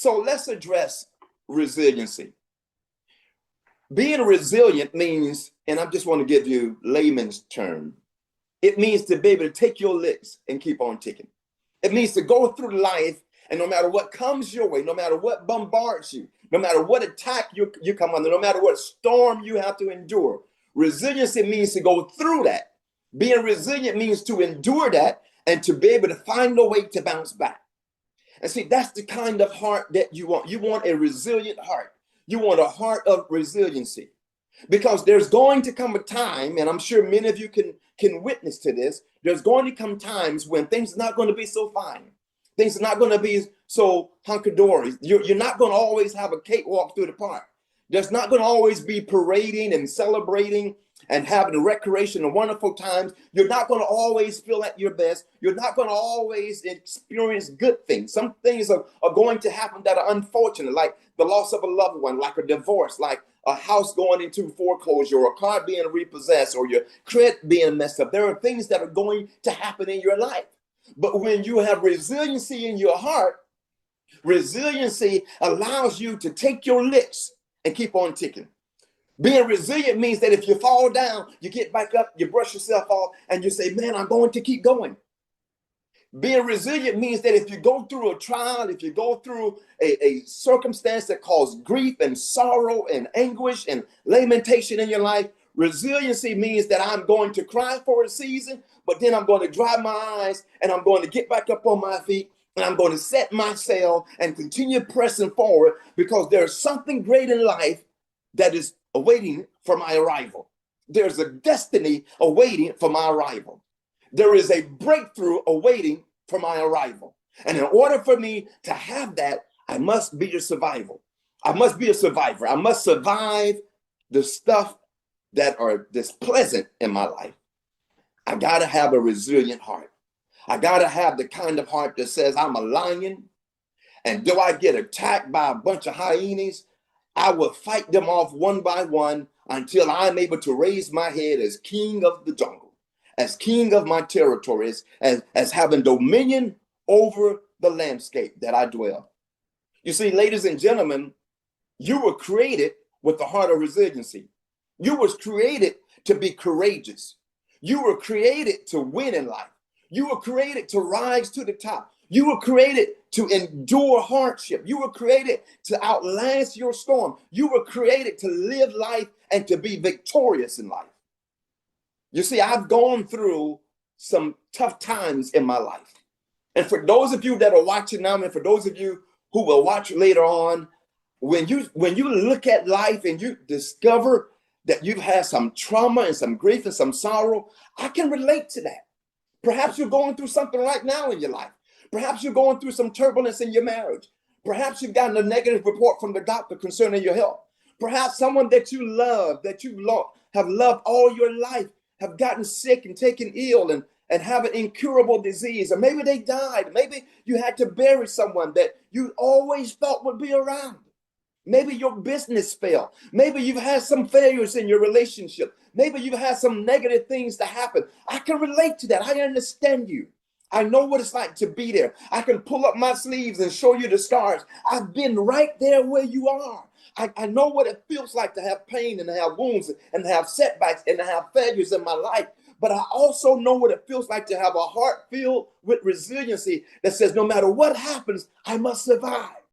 So let's address resiliency. Being resilient means, and I just want to give you layman's term, it means to be able to take your licks and keep on ticking. It means to go through life, and no matter what comes your way, no matter what bombards you, no matter what attack you come under, no matter what storm you have to endure, resiliency means to go through that. Being resilient means to endure that and to be able to find a way to bounce back. And see, that's the kind of heart that you want. You want a resilient heart. You want a heart of resiliency. Because there's going to come a time, and I'm sure many of you can witness to this, there's going to come times when things are not going to be so fine. Things are not going to be so hunky-dory. You're not going to always have a cakewalk through the park. There's not going to always be parading and celebrating and having a recreation and wonderful times. You're not going to always feel at your best. You're not going to always experience good things. Some things are going to happen that are unfortunate, like the loss of a loved one, like a divorce, like a house going into foreclosure, or a car being repossessed, or your credit being messed up. There are things that are going to happen in your life. But when you have resiliency in your heart, resiliency allows you to take your licks and keep on ticking. Being resilient means that if you fall down, you get back up, you brush yourself off, and you say, man, I'm going to keep going. Being resilient means that if you go through a trial, if you go through a circumstance that causes grief and sorrow and anguish and lamentation in your life, resiliency means that I'm going to cry for a season, but then I'm going to dry my eyes and I'm going to get back up on my feet and I'm going to set my sail and continue pressing forward, because there's something great in life that is awaiting for my arrival. There's a destiny awaiting for my arrival. There is a breakthrough awaiting for my arrival. And in order for me to have that, I must be a survivor. I must be a survivor. I must survive the stuff that are displeasant in my life. I got to have a resilient heart. I got to have the kind of heart that says I'm a lion, and though I get attacked by a bunch of hyenas, I will fight them off one by one until I'm able to raise my head as king of the jungle, as king of my territories, as having dominion over the landscape that I dwell. You see, ladies and gentlemen, you were created with the heart of resiliency. You was created to be courageous. You were created to win in life. You were created to rise to the top. You were created to endure hardship. You were created to outlast your storm. You were created to live life and to be victorious in life. You see, I've gone through some tough times in my life. And for those of you that are watching now, and for those of you who will watch later on, when you look at life and you discover that you've had some trauma and some grief and some sorrow, I can relate to that. Perhaps you're going through something right now in your life. Perhaps you're going through some turbulence in your marriage. Perhaps you've gotten a negative report from the doctor concerning your health. Perhaps someone that you love, have loved all your life, have gotten sick and taken ill and have an incurable disease. Or maybe they died. Maybe you had to bury someone that you always thought would be around. Maybe your business failed. Maybe you've had some failures in your relationship. Maybe you've had some negative things to happen. I can relate to that. I understand you. I know what it's like to be there. I can pull up my sleeves and show you the scars. I've been right there where you are. I know what it feels like to have pain and to have wounds and to have setbacks and to have failures in my life. But I also know what it feels like to have a heart filled with resiliency that says no matter what happens, I must survive.